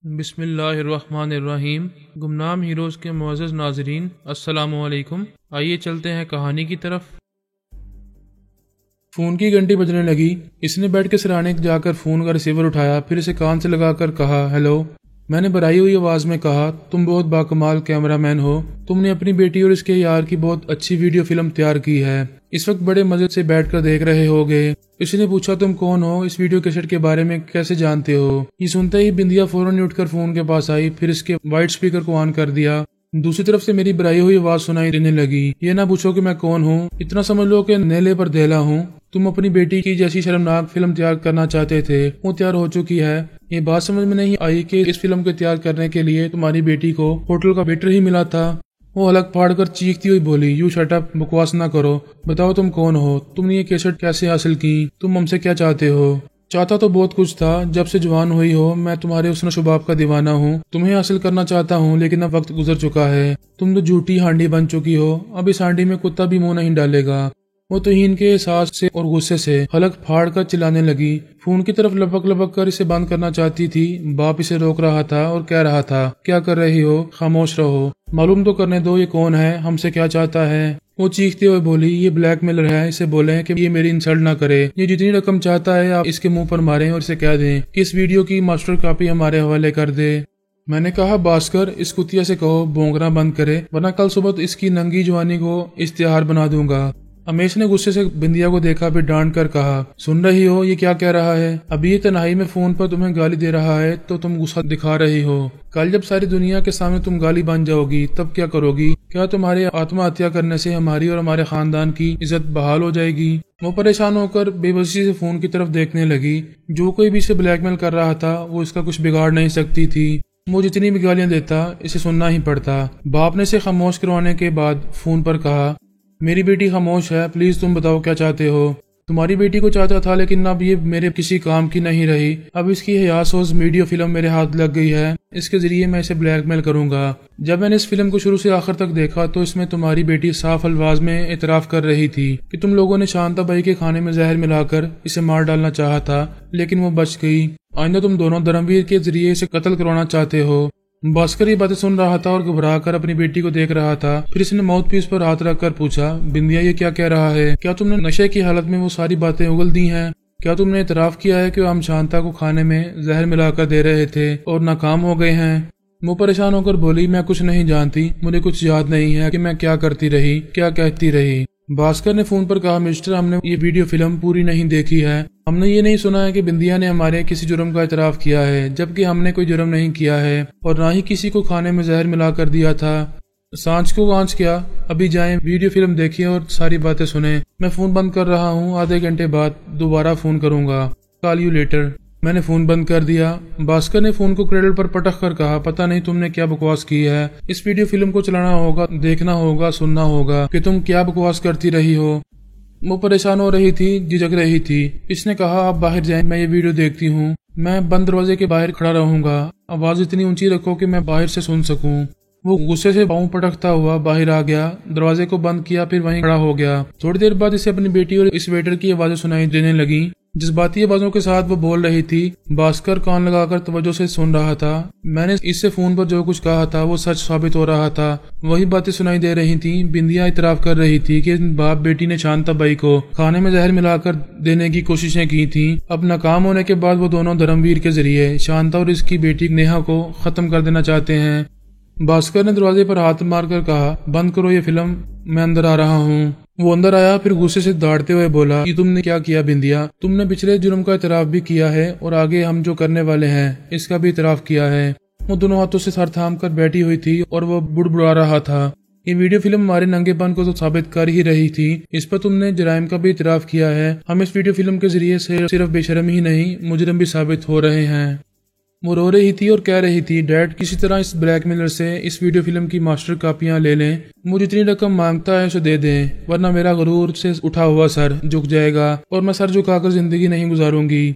بسم اللہ الرحمن الرحیم۔ گمنام ہیروز کے معزز ناظرین، السلام علیکم۔ آئیے چلتے ہیں کہانی کی طرف۔ فون کی گھنٹی بجنے لگی۔ اس نے بیٹھ کے سرانے جا کر فون کا ریسیور اٹھایا، پھر اسے کان سے لگا کر کہا، ہیلو۔ میں نے بھرائی ہوئی آواز میں کہا، تم بہت باکمال کیمرہ مین ہو۔ تم نے اپنی بیٹی اور اس کے یار کی بہت اچھی ویڈیو فلم تیار کی ہے، اس وقت بڑے مزے سے بیٹھ کر دیکھ رہے ہوگے۔ اس نے پوچھا، تم کون ہو؟ اس ویڈیو کیسٹ کے بارے میں کیسے جانتے ہو؟ یہ سنتے ہی بندیا فوراً اٹھ کر فون کے پاس آئی، پھر اس کے وائٹ اسپیکر کو آن کر دیا۔ دوسری طرف سے میری بھرائی ہوئی آواز سنائی دینے لگی، یہ نہ پوچھو کہ میں کون ہوں، اتنا سمجھ لو کہ نیلے پر دھیلا ہوں۔ تم اپنی بیٹی کی جیسی شرمناک فلم تیار کرنا چاہتے تھے، وہ تیار ہو چکی ہے۔ یہ بات سمجھ میں نہیں آئی کہ اس فلم کو تیار کرنے کے لیے تمہاری بیٹی کو ہوٹل کا ویٹر ہی ملا تھا۔ وہ حلق پھاڑ کر چیختی ہوئی بولی، یو شٹ اپ، بکواس نہ کرو، بتاؤ تم کون ہو، تم نے یہ کیسٹ کیسے حاصل کی، تم ہم سے کیا چاہتے ہو؟ چاہتا تو بہت کچھ تھا، جب سے جوان ہوئی ہو میں تمہارے حسن و شباب کا دیوانہ ہوں، تمہیں حاصل کرنا چاہتا ہوں، لیکن اب وقت گزر چکا ہے، تم تو جھوٹی ہانڈی بن چکی ہو، اب اس ہانڈی میں کتا بھی منہ نہیں ڈالے گا۔ وہ توہین کے احساس سے اور غصے سے حلق پھاڑ کر چلانے لگی، فون کی طرف لپک لپک کر اسے بند کرنا چاہتی تھی۔ باپ اسے روک رہا تھا اور کہہ رہا تھا، کیا کر رہی ہو، خاموش رہو، معلوم تو کرنے دو یہ کون ہے، ہم سے کیا چاہتا ہے۔ وہ چیختے ہوئے بولی، یہ بلیک میلر ہے، اسے بولیں کہ یہ میری انسلٹ نہ کرے، یہ جتنی رقم چاہتا ہے آپ اس کے منہ پر ماریں اور اسے کہہ دیں کہ اس ویڈیو کی ماسٹر کاپی ہمارے حوالے کر دے۔ میں نے کہا، بھاسکر، اس کتیا سے کہو بونگنا بند کرے، ورنہ کل صبح اس کی ننگی جوانی کو اشتہار بنا دوں گا۔ امیش نے غصے سے بندیا کو دیکھا، پھر ڈانٹ کر کہا، سن رہی ہو یہ کیا کہہ رہا ہے؟ ابھی یہ تنہائی میں فون پر تمہیں گالی دے رہا ہے تو تم غصہ دکھا رہی ہو، کل جب ساری دنیا کے سامنے تم گالی بن جاؤ گی تب کیا کرو گی؟ کیا تمہارے آتما ہتیا کرنے سے ہماری اور ہمارے خاندان کی عزت بحال ہو جائے گی؟ وہ پریشان ہو کر بے بسی سے فون کی طرف دیکھنے لگی۔ جو کوئی بھی اسے بلیک میل کر رہا تھا وہ اس کا کچھ بگاڑ نہیں سکتی تھی، وہ جتنی بھی گالیاں دیتا اسے سننا ہی پڑتا۔ باپ نے اسے خاموش کروانے کے بعد فون پر کہا، میری بیٹی خاموش ہے، پلیز تم بتاؤ کیا چاہتے ہو۔ تمہاری بیٹی کو چاہتا تھا، لیکن اب یہ میرے کسی کام کی نہیں رہی، اب اس کی حیاسوز ویڈیو فلم میرے ہاتھ لگ گئی ہے، اس کے ذریعے میں اسے بلیک میل کروں گا۔ جب میں نے اس فلم کو شروع سے آخر تک دیکھا تو اس میں تمہاری بیٹی صاف الفاظ میں اعتراف کر رہی تھی کہ تم لوگوں نے شانتا بائی کے کھانے میں زہر ملا کر اسے مار ڈالنا چاہا تھا، لیکن وہ بچ گئی۔ آئندہ تم دونوں دھرمویر کے ذریعے اسے قتل کروانا چاہتے ہو۔ بھاسکر یہ باتیں سن رہا تھا اور گھبرا کر اپنی بیٹی کو دیکھ رہا تھا، پھر اس نے ماؤتھ پیس پر ہاتھ رکھ کر پوچھا، بندیا یہ کیا کہہ رہا ہے؟ کیا تم نے نشے کی حالت میں وہ ساری باتیں اگل دی ہیں؟ کیا تم نے اعتراف کیا ہے کہ ہم شانتا کو کھانے میں زہر ملا کر دے رہے تھے اور ناکام ہو گئے ہیں؟ وہ پریشان ہو کر بولی، میں کچھ نہیں جانتی، مجھے کچھ یاد نہیں ہے کہ میں کیا کرتی رہی، کیا کہتی رہی۔ بھاسکر نے فون پر کہا، مسٹر، ہم نے یہ ویڈیو فلم پوری نہیں دیکھی ہے، ہم نے یہ نہیں سنا ہے کہ بندیا نے ہمارے کسی جرم کا اعتراف کیا ہے، جبکہ ہم نے کوئی جرم نہیں کیا ہے اور نہ ہی کسی کو کھانے میں زہر ملا کر دیا تھا۔ سانچ کو وانچ کیا، ابھی جائیں ویڈیو فلم دیکھیں اور ساری باتیں سنیں۔ میں فون بند کر رہا ہوں، آدھے گھنٹے بعد دوبارہ فون کروں گا، کال یو لیٹر۔ میں نے فون بند کر دیا۔ بھاسکر نے فون کو کریڈل پر پٹک کر کہا، پتہ نہیں تم نے کیا بکواس کی ہے، اس ویڈیو فلم کو چلانا ہوگا، دیکھنا ہوگا، سننا ہوگا کہ تم کیا بکواس کرتی رہی ہو۔ وہ پریشان ہو رہی تھی، جھجک رہی تھی۔ اس نے کہا، آپ باہر جائیں، میں یہ ویڈیو دیکھتی ہوں، میں بند دروازے کے باہر کھڑا رہوں گا، آواز اتنی اونچی رکھو کہ میں باہر سے سن سکوں۔ وہ غصے سے پاؤں پٹکتا ہوا باہر آ گیا، دروازے کو بند کیا، پھر وہیں کھڑا ہو گیا۔ تھوڑی دیر بعد اسے اپنی بیٹی اور اس ویٹر کی آوازیں سنائی دینے لگیں، جذباتی آوازوں کے ساتھ وہ بول رہی تھی۔ بھاسکر کان لگا کر توجہ سے سن رہا تھا۔ میں نے اس سے فون پر جو کچھ کہا تھا وہ سچ ثابت ہو رہا تھا، وہی باتیں سنائی دے رہی تھیں۔ بندیا اعتراف کر رہی تھی کہ باپ بیٹی نے شانتا بائی کو کھانے میں زہر ملا کر دینے کی کوششیں کی تھیں۔ اب ناکام ہونے کے بعد وہ دونوں دھرمویر کے ذریعے شانتا اور اس کی بیٹی نیہا کو ختم کر دینا چاہتے ہیں۔ بھاسکر نے دروازے پر ہاتھ مار کر کہا، بند کرو یہ فلم، میں اندر آ رہا ہوں۔ وہ اندر آیا، پھر غصے سے داڑتے ہوئے بولا، یہ تم نے کیا کیا بندیا؟ تم نے پچھلے جرم کا اعتراف بھی کیا ہے اور آگے ہم جو کرنے والے ہیں اس کا بھی اعتراف کیا ہے۔ وہ دونوں ہاتھوں سے سر تھام کر بیٹھی ہوئی تھی اور وہ بڑبڑا رہا تھا، یہ ویڈیو فلم ہمارے ننگے پن کو تو ثابت کر ہی رہی تھی، اس پر تم نے جرائم کا بھی اعتراف کیا ہے، ہم اس ویڈیو فلم کے ذریعے سے صرف بے شرم ہی نہیں مجرم بھی ثابت ہو رہے ہیں۔ وہ رو رہی تھی اور کہہ رہی تھی، ڈیڈ کسی طرح اس بلیک میلر سے اس ویڈیو فلم کی ماسٹر کاپیاں لے لیں، وہ جتنی رقم مانگتا ہے اسے دے دیں، ورنہ میرا غرور سے اٹھا ہوا سر جھک جائے گا اور میں سر جھکا کر زندگی نہیں گزاروں گی۔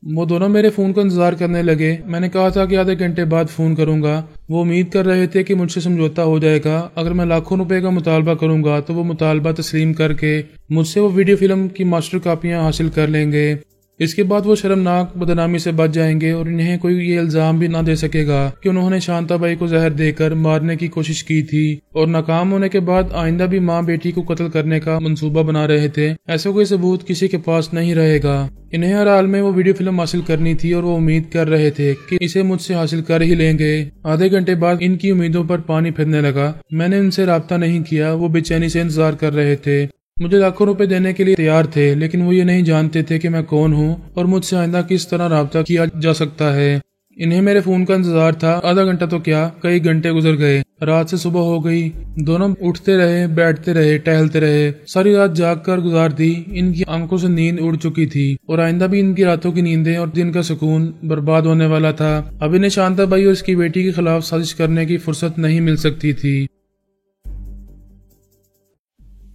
وہ دونوں میرے فون کا انتظار کرنے لگے۔ میں نے کہا تھا کہ آدھے گھنٹے بعد فون کروں گا۔ وہ امید کر رہے تھے کہ مجھ سے سمجھوتا ہو جائے گا، اگر میں لاکھوں روپے کا مطالبہ کروں گا تو وہ مطالبہ تسلیم کر کے مجھ سے وہ ویڈیو فلم کی ماسٹر کاپیاں حاصل کر لیں گے۔ اس کے بعد وہ شرمناک بدنامی سے بچ جائیں گے اور انہیں کوئی یہ الزام بھی نہ دے سکے گا کہ انہوں نے شانتا بائی کو زہر دے کر مارنے کی کوشش کی تھی اور ناکام ہونے کے بعد آئندہ بھی ماں بیٹی کو قتل کرنے کا منصوبہ بنا رہے تھے۔ ایسا کوئی ثبوت کسی کے پاس نہیں رہے گا۔ انہیں ہر حال میں وہ ویڈیو فلم حاصل کرنی تھی اور وہ امید کر رہے تھے کہ اسے مجھ سے حاصل کر ہی لیں گے۔ آدھے گھنٹے بعد ان کی امیدوں پر پانی پھرنے لگا۔ میں نے ان سے رابطہ نہیں کیا، وہ بے چینی سے انتظار کر رہے تھے۔ مجھے لاکھوں روپے دینے کے لیے تیار تھے، لیکن وہ یہ نہیں جانتے تھے کہ میں کون ہوں اور مجھ سے آئندہ کس طرح رابطہ کیا جا سکتا ہے۔ انہیں میرے فون کا انتظار تھا۔ آدھا گھنٹہ تو کیا، کئی گھنٹے گزر گئے۔ رات سے صبح ہو گئی۔ دونوں اٹھتے رہے، بیٹھتے رہے، ٹہلتے رہے، ساری رات جاگ کر گزار دی۔ ان کی آنکھوں سے نیند اڑ چکی تھی اور آئندہ بھی ان کی راتوں کی نیندیں اور دن کا سکون برباد ہونے والا تھا۔ اب انہیں شانتا بائی اور اس کی بیٹی کے خلاف سازش کرنے کی فرصت نہیں مل سکتی تھی۔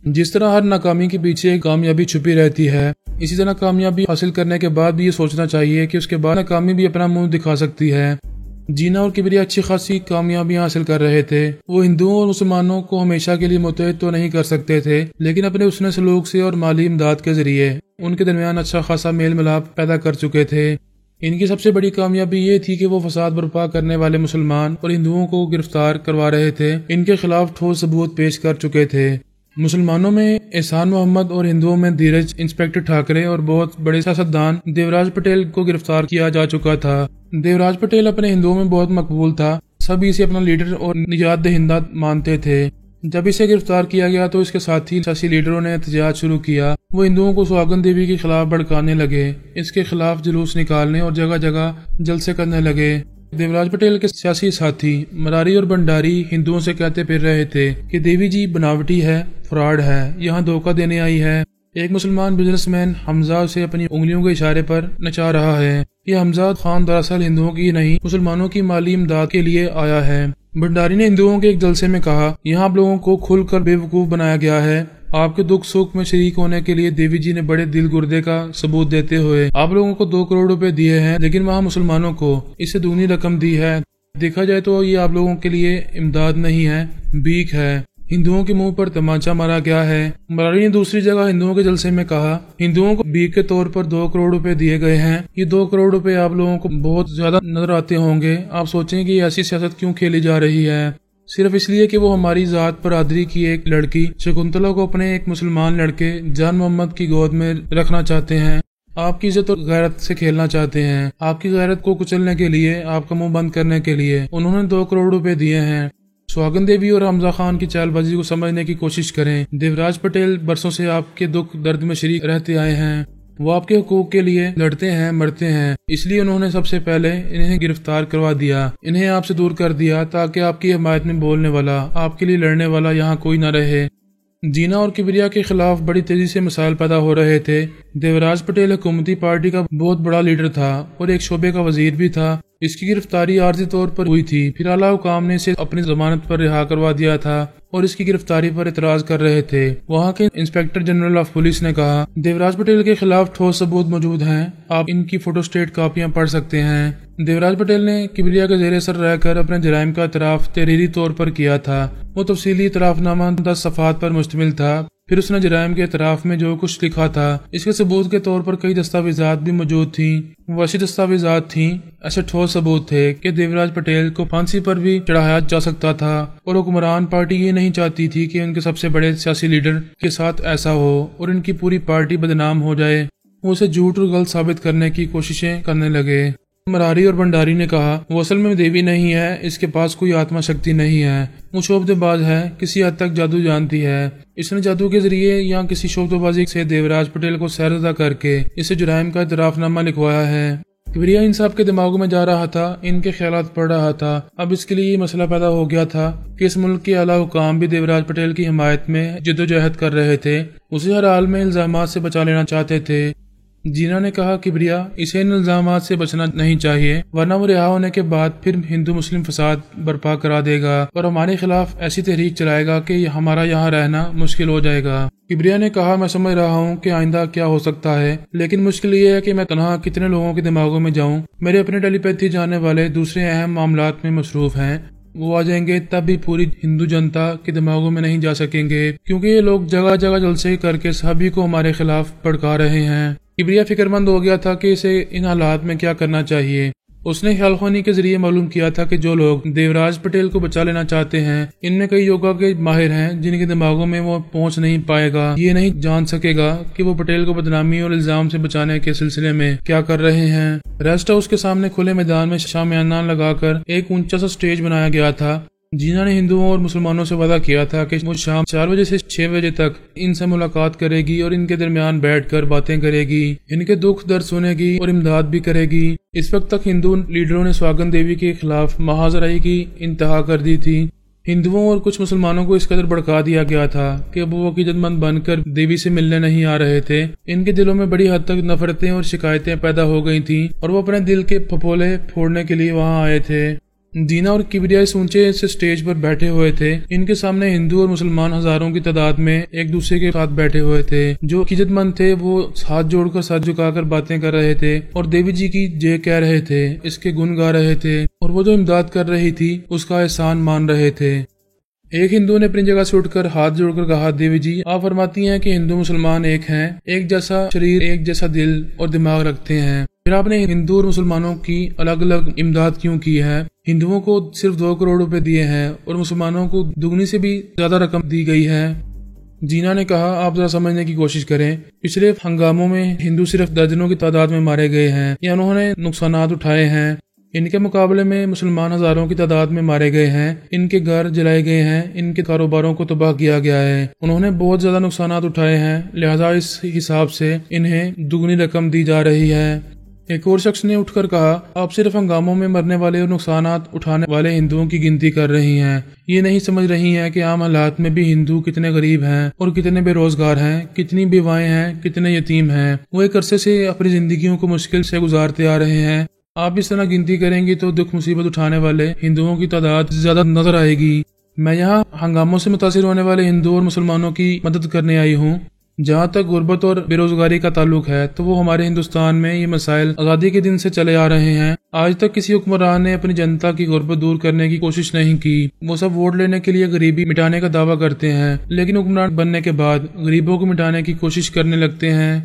جس طرح ہر ناکامی کے پیچھے کامیابی چھپی رہتی ہے، اسی طرح کامیابی حاصل کرنے کے بعد بھی یہ سوچنا چاہیے کہ اس کے بعد ناکامی بھی اپنا منہ دکھا سکتی ہے۔ جینا اور کبریا اچھی خاصی کامیابیاں حاصل کر رہے تھے۔ وہ ہندوؤں اور مسلمانوں کو ہمیشہ کے لیے متحد تو نہیں کر سکتے تھے، لیکن اپنے حسن سلوک سے اور مالی امداد کے ذریعے ان کے درمیان اچھا خاصا میل ملاپ پیدا کر چکے تھے۔ ان کی سب سے بڑی کامیابی یہ تھی کہ وہ فساد برپا کرنے والے مسلمان اور ہندوؤں کو گرفتار کروا رہے تھے، ان کے خلاف ٹھوس ثبوت پیش کر چکے تھے۔ مسلمانوں میں احسان محمد اور ہندوؤں میں دھیرج، انسپکٹر ٹھاکرے اور بہت بڑے سیاستدان دیوراج پٹیل کو گرفتار کیا جا چکا تھا۔ دیوراج پٹیل اپنے ہندوؤں میں بہت مقبول تھا، سب اسے اپنا لیڈر اور نجات دہندہ مانتے تھے۔ جب اسے گرفتار کیا گیا تو اس کے ساتھی سیاسی لیڈروں نے احتجاج شروع کیا۔ وہ ہندوؤں کو سہاگن دیوی کے خلاف بھڑکانے لگے، اس کے خلاف جلوس نکالنے اور جگہ جگہ جلسے کرنے لگے۔ دیوراج پٹیل کے سیاسی ساتھی مراری اور بنڈاری ہندوؤں سے کہتے پھر رہے تھے کہ دیوی جی بناوٹی ہے، فراڈ ہے، یہاں دھوکہ دینے آئی ہے۔ ایک مسلمان بزنس مین حمزہ اسے اپنی انگلیوں کے اشارے پر نچا رہا ہے۔ یہ حمزہ خان دراصل ہندوؤں کی نہیں، مسلمانوں کی مالی امداد کے لیے آیا ہے۔ بنڈاری نے ہندوؤں کے ایک جلسے میں کہا، یہاں آپ لوگوں کو کھل کر بے وقوف بنایا گیا ہے۔ آپ کے دکھ سکھ میں شریک ہونے کے لیے دیوی جی نے بڑے دل گردے کا ثبوت دیتے ہوئے آپ لوگوں کو 2 کروڑ روپے دیے ہیں، لیکن وہاں مسلمانوں کو اس سے دگنی رقم دی ہے۔ دیکھا جائے تو یہ آپ لوگوں کے لیے امداد نہیں ہے، بھیک ہے۔ ہندوؤں کے منہ پر تمانچہ مارا گیا ہے۔ مراری نے دوسری جگہ ہندوؤں کے جلسے میں کہا، ہندوؤں کو بھیک کے طور پر 2 کروڑ روپے دیے گئے ہیں۔ یہ 2 کروڑ روپے آپ لوگوں کو بہت زیادہ نظر آتے ہوں گے۔ آپ سوچیں کہ یہ ایسی سیاست کیوں کھیلی جا رہی ہے؟ صرف اس لیے کہ وہ ہماری ذات برادری کی ایک لڑکی شکنتلا کو اپنے ایک مسلمان لڑکے جان محمد کی گود میں رکھنا چاہتے ہیں۔ آپ کی عزت اور غیرت سے کھیلنا چاہتے ہیں۔ آپ کی غیرت کو کچلنے کے لیے، آپ کا منہ بند کرنے کے لیے انہوں نے 2 کروڑ روپے دیے ہیں۔ سہاگن دیوی اور حمزہ خان کی چال بازی کو سمجھنے کی کوشش کریں۔ دیوراج پٹیل برسوں سے آپ کے دکھ درد میں شریک رہتے آئے ہیں۔ وہ آپ کے حقوق کے لیے لڑتے ہیں، مرتے ہیں، اس لیے انہوں نے سب سے پہلے انہیں گرفتار کروا دیا، انہیں آپ سے دور کر دیا تاکہ آپ کی حمایت میں بولنے والا، آپ کے لیے لڑنے والا یہاں کوئی نہ رہے۔ جینا اور کبریا کے خلاف بڑی تیزی سے مسائل پیدا ہو رہے تھے۔ دیوراج پٹیل حکومتی پارٹی کا بہت بڑا لیڈر تھا اور ایک شعبے کا وزیر بھی تھا۔ اس کی گرفتاری عارضی طور پر ہوئی تھی، پھر اعلیٰ حکام نے اسے اپنی ضمانت پر رہا کروا دیا تھا اور اس کی گرفتاری پر اعتراض کر رہے تھے۔ وہاں کے انسپکٹر جنرل آف پولیس نے کہا، دیوراج پٹیل کے خلاف ٹھوس ثبوت موجود ہیں، آپ ان کی فوٹو اسٹیٹ کاپیاں پڑھ سکتے ہیں۔ دیوراج پٹیل نے کبریا کے زیر اثر رہ کر اپنے جرائم کا اعتراف تحریری طور پر کیا تھا۔ وہ تفصیلی اعتراف نامہ 10 صفحات پر مشتمل تھا۔ پھر اس نے جرائم کے اعتراف میں جو کچھ لکھا تھا اس کے ثبوت کے طور پر کئی دستاویزات بھی موجود تھیں۔ وہ ایسی دستاویزات تھیں، ایسے ٹھوس ثبوت تھے کہ دیوراج پٹیل کو پھانسی پر بھی چڑھایا جا سکتا تھا، اور حکمران پارٹی یہ نہیں چاہتی تھی کہ ان کے سب سے بڑے سیاسی لیڈر کے ساتھ ایسا ہو اور ان کی پوری پارٹی بدنام ہو جائے۔ وہ اسے جھوٹ اور غلط ثابت کرنے کی کوششیں کرنے لگے۔ مراری اور بنڈاری نے کہا، وہ اصل میں دیوی نہیں ہے، اس کے پاس کوئی آتما شکتی نہیں ہے، وہ شعبدے باز ہے، کسی حد تک جادو جانتی ہے۔ اس نے جادو کے ذریعے یا کسی شعبدے بازی سے دیوراج پٹیل کو سرزدہ کر کے اسے جرائم کا اعتراف نامہ لکھوایا ہے۔ کبریا ان سب کے دماغوں میں جا رہا تھا، ان کے خیالات پڑھ رہا تھا۔ اب اس کے لیے یہ مسئلہ پیدا ہو گیا تھا کہ اس ملک کے اعلیٰ حکام بھی دیوراج پٹیل کی حمایت میں جدوجہد کر رہے تھے، اسے ہر حال میں الزامات سے بچا لینا چاہتے تھے۔ جینا نے کہا، کبریا اسے ان الزامات سے بچنا نہیں چاہیے، ورنہ وہ رہا ہونے کے بعد پھر ہندو مسلم فساد برپا کرا دے گا اور ہمارے خلاف ایسی تحریک چلائے گا کہ ہمارا یہاں رہنا مشکل ہو جائے گا۔ کبریا نے کہا، میں سمجھ رہا ہوں کہ آئندہ کیا ہو سکتا ہے، لیکن مشکل یہ ہے کہ میں تنہا کتنے لوگوں کے دماغوں میں جاؤں۔ میرے اپنے ٹیلی پیتھی جانے والے دوسرے اہم معاملات میں مصروف ہیں، وہ آ جائیں گے تب بھی پوری ہندو جنتا کے دماغوں میں نہیں جا سکیں گے، کیونکہ یہ لوگ جگہ جگہ جلسے کر کے سبھی کو ہمارے خلاف بھڑکا رہے ہیں۔ کبریا فکر مند ہو گیا تھا کہ اسے ان حالات میں کیا کرنا چاہیے۔ اس نے خیال خوانی کے ذریعے معلوم کیا تھا کہ جو لوگ دیوراج پٹیل کو بچا لینا چاہتے ہیں ان میں کئی یوگا کے ماہر ہیں جن کے دماغوں میں وہ پہنچ نہیں پائے گا، یہ نہیں جان سکے گا کہ وہ پٹیل کو بدنامی اور الزام سے بچانے کے سلسلے میں کیا کر رہے ہیں۔ ریسٹ ہاؤس کے سامنے کھلے میدان میں شامیانہ لگا کر ایک اونچا سا سٹیج بنایا گیا تھا۔ جینا نے ہندوؤں اور مسلمانوں سے وعدہ کیا تھا کہ وہ شام 4 بجے سے 6 بجے تک ان سے ملاقات کرے گی اور ان کے درمیان بیٹھ کر باتیں کرے گی، ان کے دکھ درد سنے گی اور امداد بھی کرے گی۔ اس وقت تک ہندو لیڈروں نے سواگن دیوی کے خلاف محاذرائی کی انتہا کر دی تھی۔ ہندوؤں اور کچھ مسلمانوں کو اس قدر بھڑکا دیا گیا تھا کہ وہ عقیدت مند بن کر دیوی سے ملنے نہیں آ رہے تھے۔ ان کے دلوں میں بڑی حد تک نفرتیں اور شکایتیں پیدا ہو گئی تھیں اور وہ اپنے دل کے پھپھولے پھوڑنے کے لیے وہاں آئے تھے۔ دینا اور کبریا اس اونچے سے سٹیج پر بیٹھے ہوئے تھے۔ ان کے سامنے ہندو اور مسلمان ہزاروں کی تعداد میں ایک دوسرے کے ساتھ بیٹھے ہوئے تھے۔ جو عقیدت مند تھے وہ ہاتھ جوڑ کر سر جھکا کر باتیں کر رہے تھے اور دیوی جی کی جے کہہ رہے تھے، اس کے گن گا رہے تھے، اور وہ جو امداد کر رہی تھی اس کا احسان مان رہے تھے۔ ایک ہندو نے اپنی جگہ سے اٹھ کر ہاتھ جوڑ کر کہا، دیوی جی آپ فرماتی ہیں کہ ہندو مسلمان ایک ہیں، ایک جیسا شریر، ایک جیسا دل اور دماغ رکھتے ہیں، پھر آپ نے ہندو اور مسلمانوں کی الگ الگ امداد کیوں کی ہے؟ ہندوؤں کو صرف 2 کروڑ روپے دیے ہیں اور مسلمانوں کو دگنی سے بھی زیادہ رقم دی گئی ہے۔ جینا نے کہا، آپ ذرا سمجھنے کی کوشش کریں، پچھلے ہنگاموں میں ہندو صرف درجنوں کی تعداد میں مارے گئے ہیں یا انہوں نے نقصانات اٹھائے ہیں، ان کے مقابلے میں مسلمان ہزاروں کی تعداد میں مارے گئے ہیں، ان کے گھر جلائے گئے ہیں، ان کے کاروباروں کو تباہ کیا گیا ہے، انہوں نے بہت زیادہ نقصانات اٹھائے ہیں، لہذا اس حساب سے انہیں دگنی رقم دی جا رہی ہے۔ ایک اور شخص نے اٹھ کر کہا، آپ صرف ہنگاموں میں مرنے والے اور نقصانات اٹھانے والے ہندوؤں کی گنتی کر رہی ہیں، یہ نہیں سمجھ رہی ہیں کہ عام حالات میں بھی ہندو کتنے غریب ہیں اور کتنے بے روزگار ہیں، کتنی بیوائیں ہیں، کتنے یتیم ہیں، وہ ایک عرصے سے اپنی زندگیوں کو مشکل سے گزارتے آ رہے ہیں۔ آپ اس طرح گنتی کریں گی تو دکھ مصیبت اٹھانے والے ہندوؤں کی تعداد زیادہ نظر آئے گی۔ میں یہاں ہنگاموں سے متاثر ہونے والے ہندو اور مسلمانوں کی مدد کرنے آئی ہوں۔ جہاں تک غربت اور بے روزگاری کا تعلق ہے تو وہ ہمارے ہندوستان میں یہ مسائل آزادی کے دن سے چلے آ رہے ہیں۔ آج تک کسی حکمران نے اپنی جنتا کی غربت دور کرنے کی کوشش نہیں کی۔ وہ سب ووٹ لینے کے لیے غریبی مٹانے کا دعویٰ کرتے ہیں، لیکن حکمران بننے کے بعد غریبوں کو مٹانے کی کوشش کرنے لگتے ہیں۔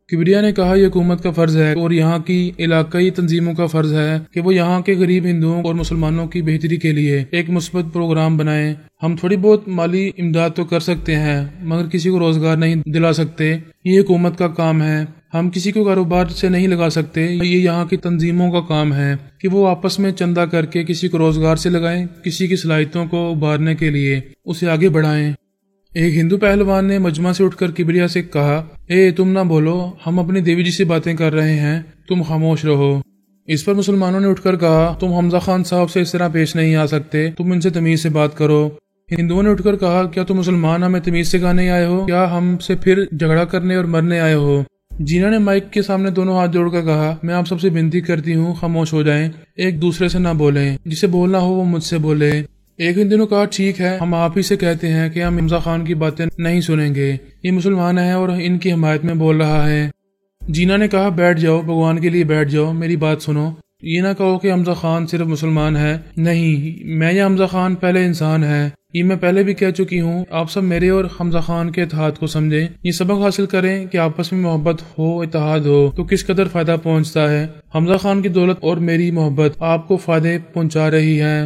کبریا نے کہا، یہ حکومت کا فرض ہے اور یہاں کی علاقائی تنظیموں کا فرض ہے کہ وہ یہاں کے غریب ہندوؤں اور مسلمانوں کی بہتری کے لیے ایک مثبت پروگرام بنائیں۔ ہم تھوڑی بہت مالی امداد تو کر سکتے ہیں مگر کسی کو روزگار نہیں دلا سکتے، یہ حکومت کا کام ہے۔ ہم کسی کو کاروبار سے نہیں لگا سکتے، یہ یہاں کی تنظیموں کا کام ہے کہ وہ آپس میں چندہ کر کے کسی کو روزگار سے لگائیں، کسی کی صلاحیتوں کو ابھارنے کے لیے اسے آگے بڑھائیں۔ ایک ہندو پہلوان نے مجمع سے اٹھ کر کبریا سے کہا، تم نہ بولو، ہم اپنی دیوی جی سے باتیں کر رہے ہیں، تم خاموش رہو۔ اس پر مسلمانوں نے اٹھ کر کہا، تم حمزہ خان صاحب سے اس طرح پیش نہیں آ سکتے، تم ان سے تمیز سے بات کرو۔ ہندوؤں نے اٹھ کر کہا، کیا تم مسلمان ہمیں تمیز سکھانے آئے ہو؟ کیا ہم سے پھر جھگڑا کرنے اور مرنے آئے ہو؟ جینا نے مائک کے سامنے دونوں ہاتھ جوڑ کر کہا، میں آپ سب سے بنتی کرتی ہوں، خاموش ہو جائیں، ایک دوسرے سے نہ بولیں، جسے بولنا ہو وہ مجھ سے بولے۔ ایک ہندو نے کہا، ٹھیک ہے، ہم آپ ہی سے کہتے ہیں کہ ہم حمزہ خان کی باتیں نہیں سنیں گے، یہ مسلمان ہے اور ان کی حمایت میں بول رہا ہے۔ جینا نے کہا، بیٹھ جاؤ، بھگوان کے لیے بیٹھ جاؤ، میری بات سنو، یہ نہ کہو کہ حمزہ خان صرف مسلمان ہے، نہیں، میں یا حمزہ خان پہلے انسان ہے، یہ میں پہلے بھی کہہ چکی ہوں۔ آپ سب میرے اور حمزہ خان کے اتحاد کو سمجھیں، یہ سبق حاصل کریں کہ آپس میں محبت ہو، اتحاد ہو تو کس قدر فائدہ پہنچتا ہے۔ حمزہ خان کی دولت اور میری محبت آپ کو فائدے پہنچا رہی ہے۔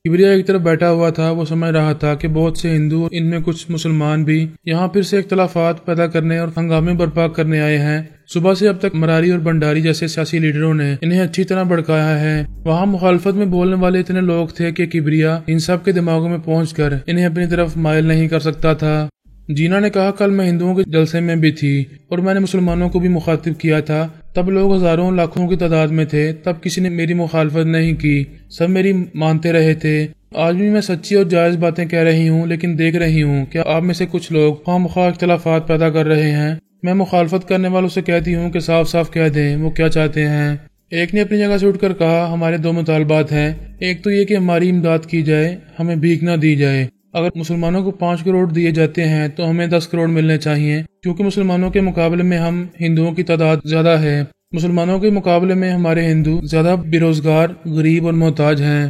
کبریا ایک طرف بیٹھا ہوا تھا، وہ سمجھ رہا تھا کہ بہت سے ہندو، ان میں کچھ مسلمان بھی یہاں پھر سے اختلافات پیدا کرنے اور ہنگامے برپا کرنے آئے ہیں۔ صبح سے اب تک مراری اور بنڈاری جیسے سیاسی لیڈروں نے انہیں اچھی طرح بھڑکایا ہے۔ وہاں مخالفت میں بولنے والے اتنے لوگ تھے کہ کبریا ان سب کے دماغوں میں پہنچ کر انہیں اپنی طرف مائل نہیں کر سکتا تھا۔ جینا نے کہا، کل میں ہندوؤں کے جلسے میں بھی تھی اور میں نے مسلمانوں کو بھی مخاطب کیا تھا، تب لوگ ہزاروں لاکھوں کی تعداد میں تھے، تب کسی نے میری مخالفت نہیں کی، سب میری مانتے رہے تھے۔ آج بھی میں سچی اور جائز باتیں کہہ رہی ہوں، لیکن دیکھ رہی ہوں کہ آپ میں سے کچھ لوگ خواہ مخواہ اختلافات پیدا کر رہے ہیں۔ میں مخالفت کرنے والوں سے کہتی ہوں کہ صاف صاف کہہ دیں وہ کیا چاہتے ہیں۔ ایک نے اپنی جگہ سے اٹھ کر کہا، ہمارے 2 مطالبات ہیں، ایک تو یہ کہ ہماری امداد کی جائے، ہمیں بھیک نہ دی جائے۔ اگر مسلمانوں کو 5 کروڑ دیے جاتے ہیں تو ہمیں 10 کروڑ ملنے چاہیے، کیونکہ مسلمانوں کے مقابلے میں ہم ہندوؤں کی تعداد زیادہ ہے۔ مسلمانوں کے مقابلے میں ہمارے ہندو زیادہ بے روزگار، غریب اور محتاج ہیں۔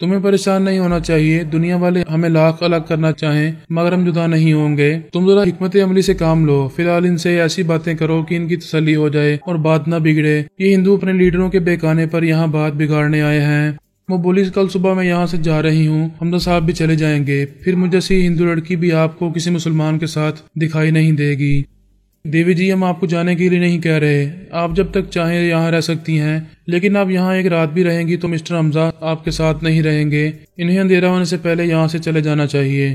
تمہیں پریشان نہیں ہونا چاہیے، دنیا والے ہمیں لاکھ الگ کرنا چاہیں مگر ہم جدا نہیں ہوں گے۔ تم ذرا حکمت عملی سے کام لو، فی الحال ان سے ایسی باتیں کرو کہ ان کی تسلی ہو جائے اور بات نہ بگڑے۔ یہ ہندو اپنے لیڈروں کے بہکانے پر یہاں بات بگاڑنے آئے ہیں۔ وہ بولی کل صبح میں یہاں سے جا رہی ہوں، حمزہ صاحب بھی چلے جائیں گے، پھر مجھے سی ہندو لڑکی بھی آپ کو کسی مسلمان کے ساتھ دکھائی نہیں دے گی۔ دیوی جی، ہم آپ کو جانے کے لیے نہیں کہہ رہے، آپ جب تک چاہیں یہاں رہ سکتی ہیں، لیکن آپ یہاں ایک رات بھی رہیں گی تو مسٹر حمزہ آپ کے ساتھ نہیں رہیں گے۔ انہیں اندھیرا ہونے سے پہلے یہاں سے چلے جانا چاہیے۔